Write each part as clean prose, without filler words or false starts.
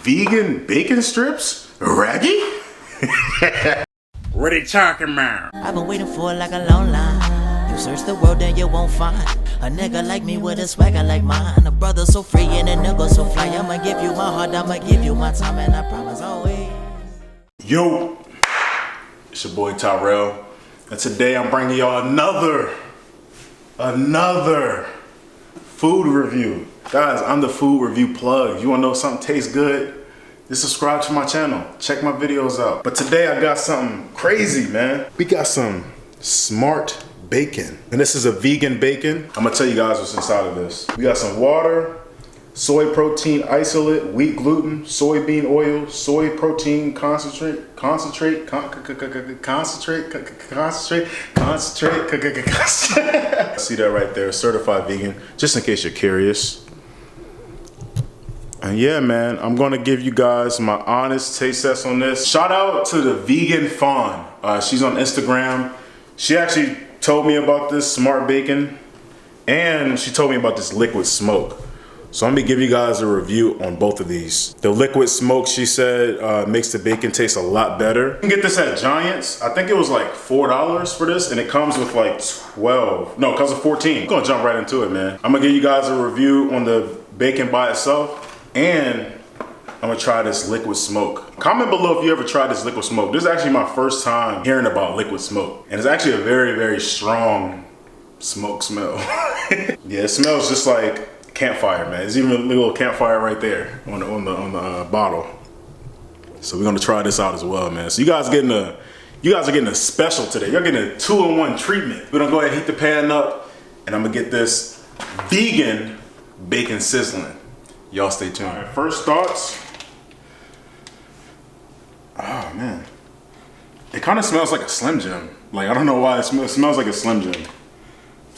Vegan bacon strips? Raggy? What are you talking about? I've been waiting for it like a long line. You search the world and you won't find a nigga like me with a swagger like mine. A brother so free and a nigga so fly. I'ma give you my heart, I'ma give you my time, and I promise always. Yo, it's your boy Tyrell, and today I'm bringing y'all another food review. Guys, I'm the food review plug. If you wanna know something tastes good, just subscribe to my channel. Check my videos out. But today I got something crazy, man. We got some smart bacon. And this is a vegan bacon. I'm gonna tell you guys what's inside of this. We got some water, soy protein isolate, wheat gluten, soybean oil, soy protein concentrate. See that right there, certified vegan, just in case you're curious. And yeah, man, I'm gonna give you guys my honest taste test on this. Shout out to the Vegan Fawn. She's on Instagram. She actually told me about this smart bacon, and she told me about this liquid smoke. So I'm gonna give you guys a review on both of these. The liquid smoke, she said, makes the bacon taste a lot better. You can get this at Giants. I think it was like $4 for this, and it comes with like 12. No, it comes with 14. I'm gonna jump right into it, man. I'm gonna give you guys a review on the bacon by itself, and I'm gonna try this liquid smoke. Comment below if you ever tried this liquid smoke. This is actually my first time hearing about liquid smoke. And it's actually a very, very strong smoke smell. Yeah, it smells just like campfire, man. There's even a little campfire right there on the bottle. So we're gonna try this out as well, man. So you guys are getting a special today. You're getting a 2-in-1 treatment. We're gonna go ahead and heat the pan up, and I'm gonna get this vegan bacon sizzling. Y'all stay tuned. All right, first thoughts. Oh man, it kind of smells like a Slim Jim. Like, I don't know why it smells like a Slim Jim.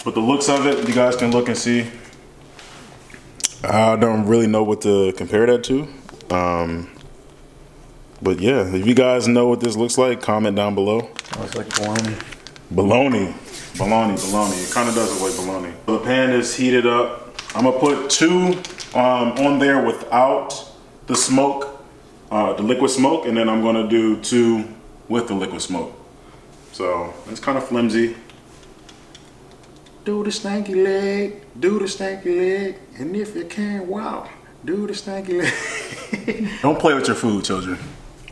But the looks of it, you guys can look and see. I don't really know what to compare that to. But yeah, if you guys know what this looks like, comment down below. Oh, it's like bologna. Bologna. It kind of does look like bologna. The pan is heated up. I'm gonna put 2 on there without the smoke, the liquid smoke, and then I'm gonna do 2 with the liquid smoke. So it's kind of flimsy. Do the stanky leg, and if you can, wow, do the stanky leg. Don't play with your food, children.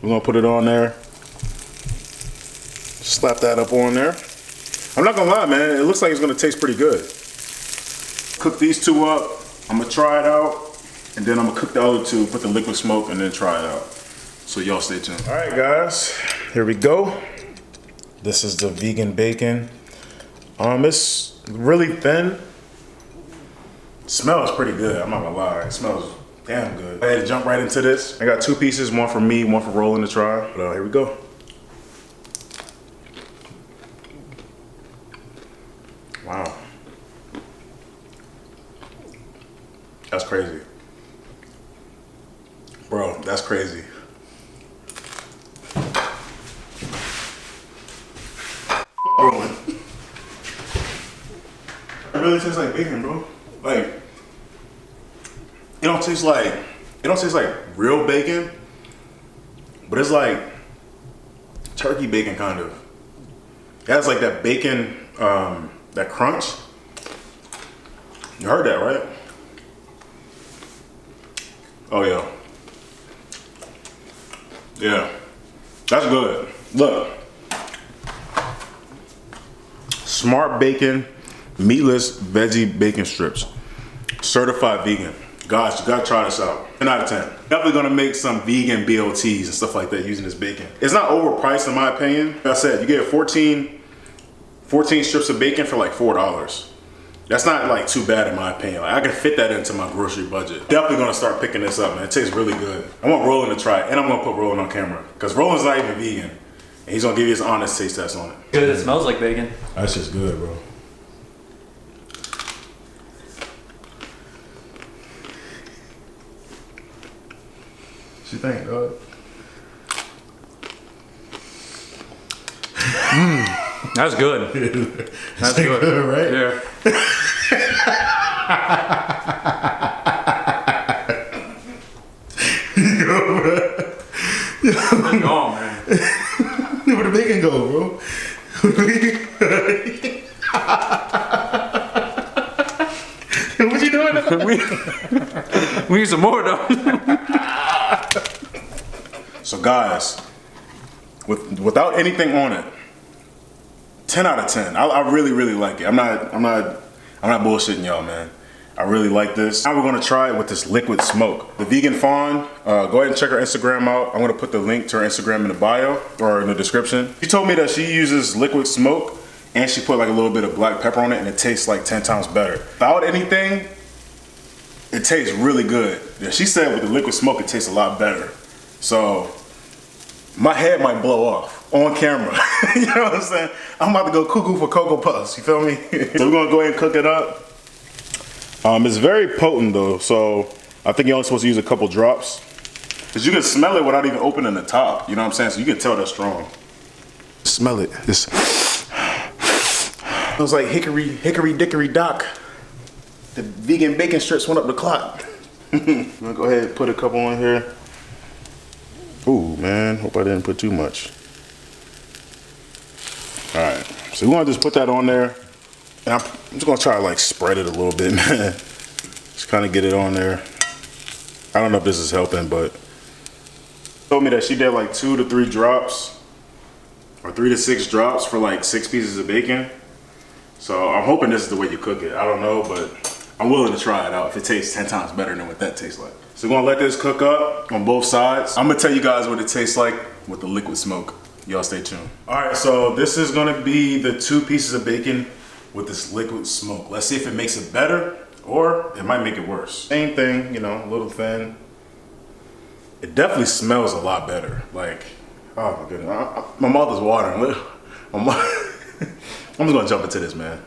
We're gonna put it on there. Slap that up on there. I'm not gonna lie, man, it looks like it's gonna taste pretty good. Cook these 2 up. I'm gonna try it out, and then I'm gonna cook the other 2, put the liquid smoke, and then try it out. So y'all stay tuned. All right, guys, here we go. This is the vegan bacon. It's really thin. Smells pretty good, I'm not gonna lie. It smells damn good. I had to jump right into this. I got 2 pieces, one for me, one for Roland to try. But here we go. Wow. That's crazy. Bro, that's crazy. Roland. It really tastes like bacon, bro. Like, it don't taste like real bacon, but it's like turkey bacon kind of. It has like that bacon, that crunch. You heard that, right? Oh yeah. Yeah, that's good. Look. Smart bacon, meatless veggie bacon strips. Certified vegan. Guys, you gotta try this out. 10 out of 10. Definitely gonna make some vegan BLTs and stuff like that using this bacon. It's not overpriced in my opinion. Like I said, you get 14 strips of bacon for like $4. That's not like too bad in my opinion. Like, I can fit that into my grocery budget. Definitely gonna start picking this up, man. It tastes really good. I want Roland to try it, and I'm gonna put Roland on camera. Because Roland's not even vegan. And he's gonna give you his honest taste test on it. Good, it smells like bacon. That's just good, bro. What you think, dog? That's good. That's good, right? Yeah. It's gone, man. Where the bacon go, bro? What you doing? We need some more though. So guys, without anything on it, 10 out of 10. I really like it. I'm not bullshitting y'all, man. I really like this. Now we're gonna try it with this liquid smoke. The Vegan Fawn, go ahead and check her Instagram out. I'm gonna put the link to her Instagram in the bio or in the description. She told me that she uses liquid smoke and she put like a little bit of black pepper on it and it tastes like 10 times better. Without anything, it tastes really good. Yeah, she said with the liquid smoke, it tastes a lot better. So my head might blow off on camera. You know what I'm saying? I'm about to go cuckoo for Cocoa Puffs, you feel me? So we're gonna go ahead and cook it up. It's very potent though, so I think you're only supposed to use a couple drops. Cause you can smell it without even opening the top, you know what I'm saying? So you can tell that's strong. Smell it, it smells like hickory dickory dock. The vegan bacon strips went up the clock. I'm gonna go ahead and put a couple on here. Ooh, man, hope I didn't put too much. All right, so we're gonna just put that on there. And I'm just gonna try to like spread it a little bit, man. Just kind of get it on there. I don't know if this is helping, but she told me that she did like 2 to 3 drops or 3 to 6 drops for like 6 pieces of bacon. So I'm hoping this is the way you cook it. I don't know, but I'm willing to try it out if it tastes 10 times better than what that tastes like. So we're gonna let this cook up on both sides. I'm gonna tell you guys what it tastes like with the liquid smoke. Y'all stay tuned. All right, so this is gonna be the 2 pieces of bacon with this liquid smoke. Let's see if it makes it better or it might make it worse. Same thing, you know, a little thin. It definitely smells a lot better. Like, oh my goodness, my mouth is watering. I'm just gonna jump into this, man.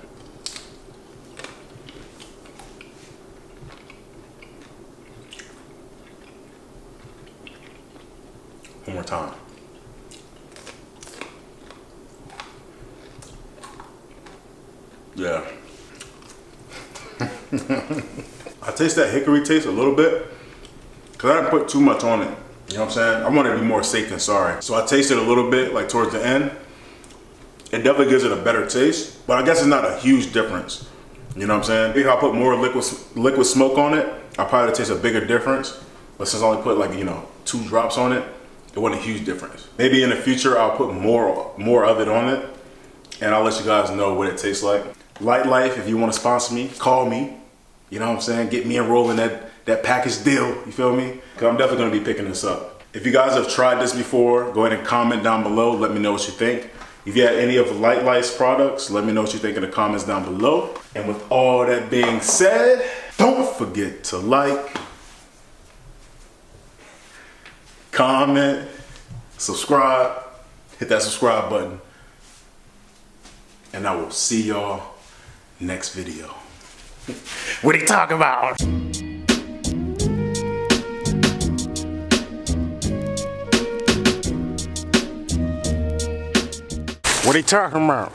One more time. Yeah. I taste that hickory taste a little bit because I didn't put too much on it. You know what I'm saying? I want to be more safe than sorry. So I tasted a little bit like towards the end. It definitely gives it a better taste, but I guess it's not a huge difference. You know what I'm saying? If I put more liquid smoke on it, I'll probably taste a bigger difference. But since I only put like, 2 drops on it, it wasn't a huge difference. Maybe in the future, I'll put more of it on it and I'll let you guys know what it tastes like. Light Life, if you want to sponsor me, call me. You know what I'm saying? Get me enrolled in that package deal, you feel me? Because I'm definitely going to be picking this up. If you guys have tried this before, go ahead and comment down below. Let me know what you think. If you had any of Light Life's products, let me know what you think in the comments down below. And with all that being said, don't forget to like, comment, subscribe, hit that subscribe button. And I will see y'all next video. What are you talking about? What are you talking about?